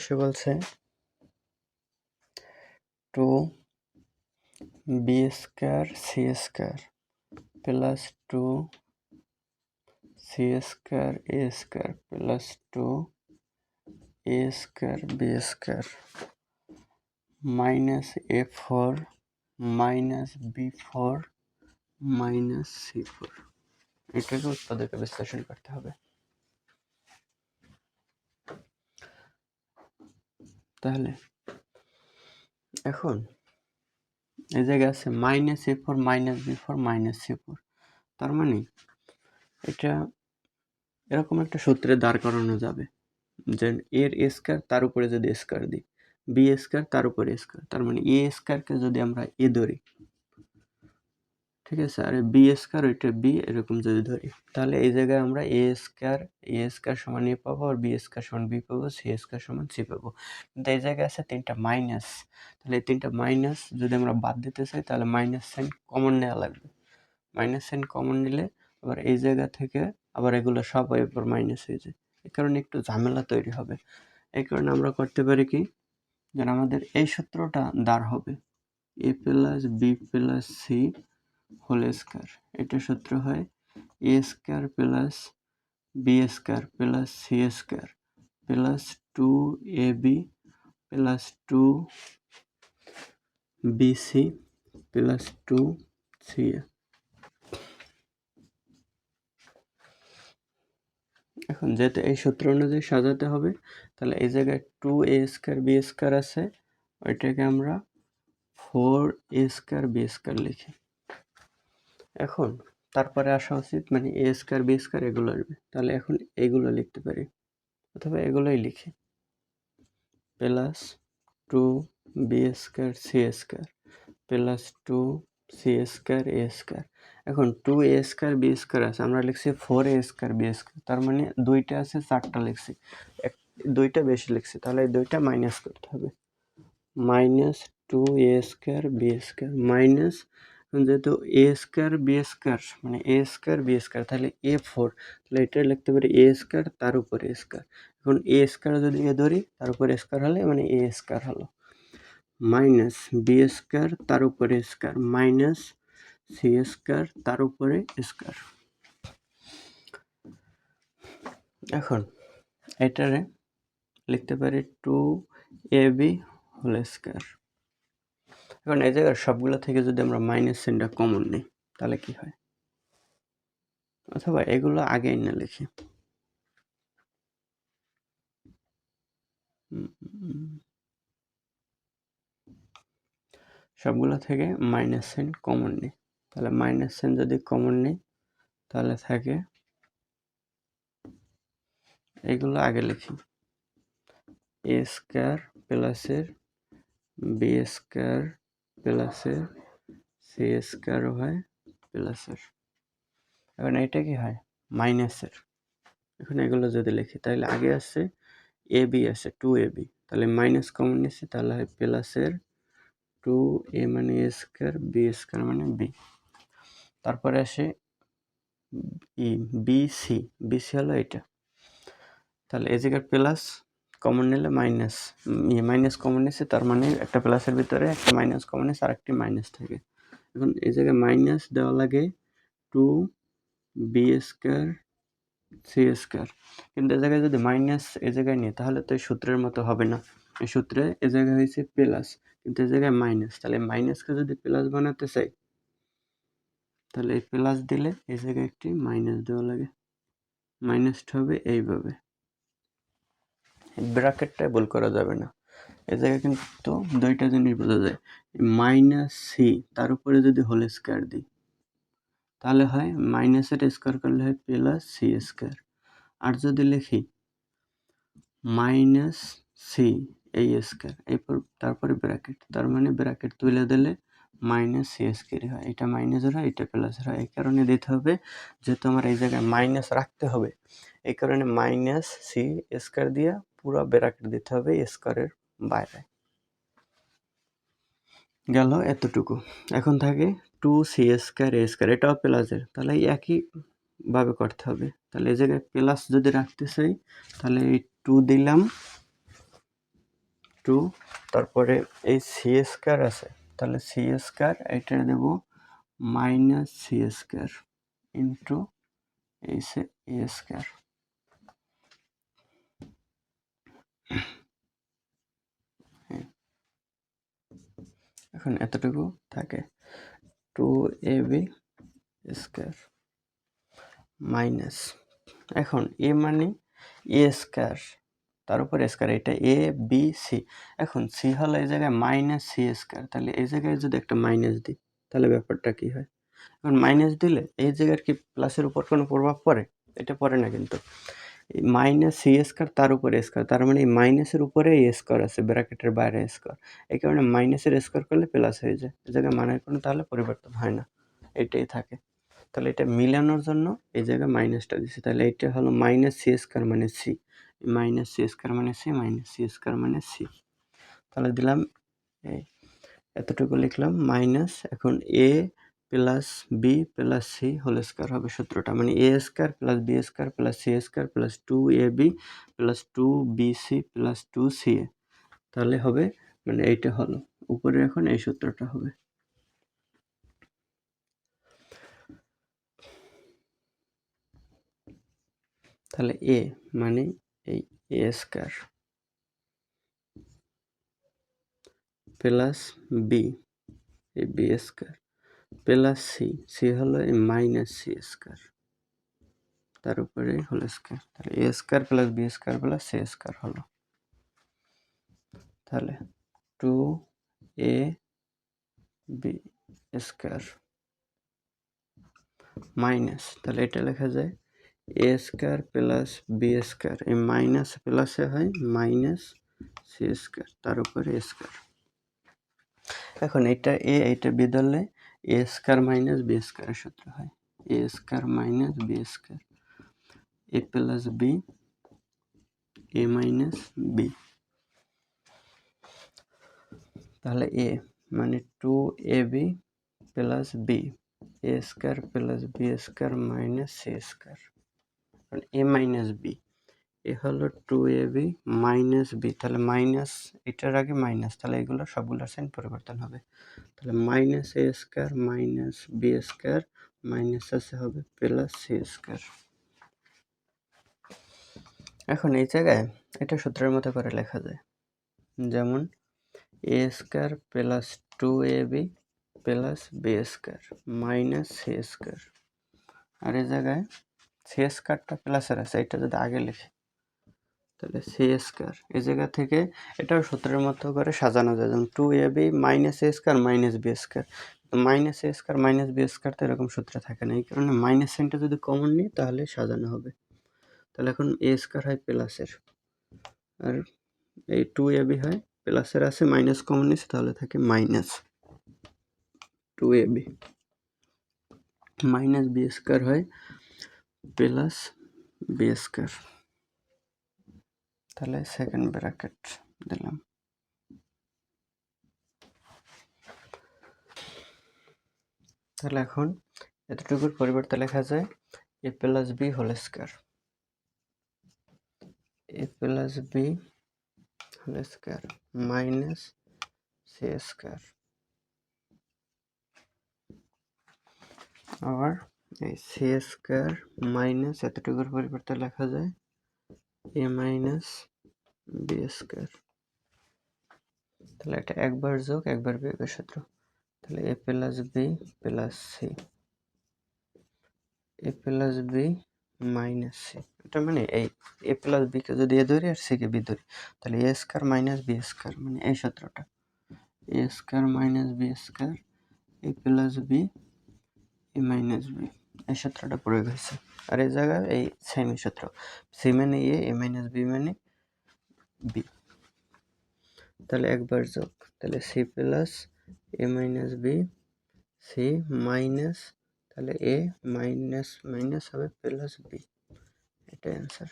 সে বলছে 2b² c² plus 2c²a² plus 2a²b² minus a4 minus b4 minus c4। এটাকে উৎপাদকে বিশ্লেষণ করতে হবে। তাহলে এখন এই জায়গায় আছে minus a4 minus b4 minus c4, তার মানে এটা এরকম একটা সূত্রে দাঁড় করানো যাবে যে এর স্কয়ার তার উপরে যদি স্কয়ার দিই, বি স্কয়ার তার উপরে স্কয়ার, তার মানে এ স্কয়ারকে যদি আমরা এ ধরি, ঠিক আছে, আর বি স্কয়ার ওইটা বি, এরকম যদি ধরি, তাহলে এই জায়গায় আমরা এ স্কয়ার সমান এ পাবো, আর বি স্কয়ার সমান বি পাবো, সি স্কয়ার সমান সি পাবো। কিন্তু এই জায়গায় আছে তিনটা মাইনাস, তাহলে এই তিনটা মাইনাস যদি আমরা বাদ দিতে চাই তাহলে মাইনাস সাইন কমন নেওয়া লাগবে। মাইনাস সাইন কমন নিলে আবার এই জায়গা থেকে আবার এগুলো সব এরপর মাইনাস হয়ে যায়, এই কারণে একটু ঝামেলা তৈরি হবে। এই কারণে আমরা করতে পারি কি, যেন আমাদের এই সূত্রটা দাঁড় হবে A plus B plus C whole square. এটা সূত্র হয় A square plus B square plus C square plus 2ab plus 2bc plus 2ca। এখন যেহেতু এই সূত্র অনুযায়ী সাজাতে হবে, তাহলে এই জায়গায় 2a² b² আছে, ওইটাকে আমরা 4a² b² লিখি। এখন তারপরে আসা উচিত মানে a² b² এগুলো আসবে, তাহলে এখন এগুলো লিখতে পারি অথবা এগুলোই লিখি, plus 2b² c² plus 2c² a²। এখন 2a² b² আছে, আমরা লিখছি 4a² b², তার মানে দুইটা আছে, চারটা লিখছি, দুইটা বেশি লিখছি, তাহলে এই দুইটা মাইনাস করতে হবে, মাইনাস 2a² b² মাইনাস, যেহেতু a² b² মানে a² b², তাহলে a4, তাহলে এটা লিখতে পারি a² তার উপরে স্কয়ার। এখন a² যদি এ ধরি তার উপরে স্কয়ার হলে মানে a² হলো, মাইনাস b² তার উপরে স্কয়ার মাইনাস c² তার উপরে স্কয়ার। এখন এটারে লিখতে পারি 2ab হোল স্কয়ার। এখন এই জায়গার সবগুলো থেকে যদি আমরা মাইনাস সাইনটা কমন নিই তাহলে কি হয়, অথবা এগুলো আগেই না লিখি, সবগুলো থেকে মাইনাস সাইন কমন নিই, তাহলে মাইনাস সাইন যদি কমন নিই তাহলে থাকে এগুলো আগে লিখি, a² প্লাসের b² প্লাসের c² হয় প্লাসের। এখন এটা কি হয় মাইনাসের, এখন এগুলো যদি লিখি তাহলে আগে আসছে ab আছে 2ab, তাহলে মাইনাস কমন নিচ্ছি, তাহলে হয় প্লাসের 2a মানে a² b² মানে b। তারপরে আসে বিসি, বিসি হলো এটা, তাহলে এই জায়গায় প্লাস কমন নিলে মাইনাস, মাইনাস কমন নিচ্ছে, তার মানে একটা প্লাসের ভিতরে একটা মাইনাস কমন নিচ্ছে আর একটি মাইনাস থাকে। এখন এই জায়গায় মাইনাস দেওয়া লাগে 2b² c², কিন্তু এই জায়গায় যদি মাইনাস এই জায়গায় নিই তাহলে তো এই সূত্রের মতো হবে না, এই সূত্রে এই জায়গায় হয়েছে প্লাস কিন্তু এই জায়গায় মাইনাস, তাহলে মাইনাসকে যদি প্লাস বানাতে চাই তাহলে এই প্লাস দিলে এই জায়গায় একটি মাইনাস দেওয়া লাগে, মাইনাসটা হবে এইভাবে, ব্র্যাকেটটায় ভুল করা যাবে না। এই জায়গায় কিন্তু দুইটা জিনিস বোঝা যায়, মাইনাস সি তার উপরে যদি হোল স্কয়ার দিই তাহলে হয় মাইনাসের স্কয়ার করলে হয় প্লাস c², আর যদি লিখি মাইনাস সি এই স্কয়ার এরপর তারপরে ব্র্যাকেট, তার মানে ব্র্যাকেট তুলে দিলে মাইনাস c² হয়, এটা মাইনাসের হয় এটা প্লাসের হয়, এই কারণে দিতে হবে যেহেতু আমার এই জায়গায় মাইনাস রাখতে হবে, এই কারণে মাইনাস c² দিয়ে পুরো ব্র্যাকেট দিতে হবে স্কয়ারের বাইরে। গেল এতটুকু। এখন থাকে 2c² a², এটাও প্লাসের, তাহলে একই ভাবে করতে হবে, তাহলে এই জায়গায় প্লাস যদি রাখতে চাই তাহলে এই 2 দিলাম টু, তারপরে এই সি স্কয়ার আছে, তাহলে সি স্কয়ার এটা দেব মাইনাস সি স্কয়ার ইন্টু এই সে এ স্কয়ার। এখন এতটুকু থাকে 2ab স্কয়ার মাইনাস, এখন এ মানে এ স্কয়ার তার উপর স্কয়ার, এটা এ বি সি। এখন সি হলো এই জায়গায় মাইনাস সি স্কয়ার, তাহলে এই জায়গায় যদি একটা মাইনাস দিই তাহলে ব্যাপারটা কি হয়? এখন মাইনাস দিলে এই জায়গার কি প্লাসের উপর কোনো প্রভাব পড়ে? এটা পড়ে না কিন্তু। মাইনাস সি স্কয়ার তার উপরে স্কয়ার, তার মানে এই মাইনাসের উপরে এ স্কয়ার আছে, ব্র্যাকেটের বাইরে স্কয়ার। এই কারণে মাইনাসের স্কয়ার করলে প্লাস হয়ে যায়, এই জায়গায় মানের কোনো তাহলে পরিবর্তন হয় না, এটাই থাকে। তাহলে এটা মিলানোর জন্য এই জায়গায় মাইনাসটা দিচ্ছি, তাহলে এটা হলো মাইনাস সি স্কয়ার মানে সি, মাইনাস সি স্কয়ার মানে সি, মাইনাস সি স্কয়ার মানে সি। তাহলে দিলাম এই এতটুকু লিখলাম মাইনাস, এখন A plus B plus C whole square হবে সূত্রটা, মানে A square plus B square plus C square plus 2ab plus 2bc plus 2ca, তাহলে হবে মানে এইটা হলো উপরে, এখন এই সূত্রটা হবে। তাহলে এ মানে এই এ স্কয়ার প্লাস বি এই B square plus C, C হলো এই মাইনাস সি স্কয়ার তার উপরে হোল স্কয়ার, তাহলে A square plus B square plus C square হলো। তাহলে 2ab স্কয়ার মাইনাস, তাহলে এটা লেখা যায় A square plus B square, এই মাইনাস প্লাসে হয় মাইনাস সি স্কয়ার তার উপরে স্কয়ার। এখন এটা এ এটা বি ধরলে এ স্কয়ার মাইনাস বি স্কয়ারের সূত্র হয়, A square minus B square, A plus B A minus B. তাহলে এ মানে 2ab plus B A square plus B square minus C square, A minus B, A হলো 2ab minus B, তাহলে minus এটার আগে minus, তাহলে এগুলো সবগুলোর sign পরিবর্তন হবে। তাহলে minus A square minus B square minus আছে হবে প্লাস সি স্কয়ার। এখন এই জায়গায় এটা সূত্রের মতো করে লেখা যায়, যেমন A square plus 2ab plus B square minus C square, আর এই জায়গায় সি স্কয়ারটা প্লাসের আছে, এটা যদি আগে লিখি তাহলে সি স্কয়ার এই জায়গা থেকে এটাও সূত্রের মতো করে সাজানো যায়, যেমন 2ab minus A square minus B square, minus A square minus B square তো এরকম সূত্র থাকে না, এই কারণে মাইনাস সাইনটা যদি কমন নিই তাহলে সাজানো হবে। তাহলে এখন এ স্কয়ার হয় প্লাসের, আর এই 2ab হয় প্লাসের আছে, মাইনাস কমন নিচ্ছে তাহলে থাকে minus 2ab, minus B square হয় প্লাস বি স্কয়ার, তাহলে সেকেন্ড ব্র্যাকেট দিলাম। তাহলে এখন এতটুকুর পরিবর্তে লেখা যায় A plus B whole square, A plus B whole square minus C square, আবার এই সি স্কয়ার মাইনাস এতটুকুর পরিবর্তে লেখা যায় এ মাইনাস বি স্কয়ার, তাহলে এটা একবার যোগ একবার বিয়োগের সূত্র, তাহলে এ প্লাস বি প্লাস সি, এ প্লাস বি মাইনাস সি, এটা মানে এই এ প্লাস বি কে যদি এ ধরি আর সি কে বি ধরি তাহলে A square minus B square, মানে এই সূত্রটা এ square minus B square A plus B A minus B, এই সূত্রটা প্রয়োগ হয়েছে। আর এই জায়গায় এই সেম সূত্র, সি মানে এ মাইনাস বি মানে বি, তাহলে একবার যোগ, তাহলে সি প্লাস এ মাইনাস বি সি মাইনাস, তাহলে এ মাইনাস মাইনাস হবে প্লাস বি, এটাই অ্যান্সার।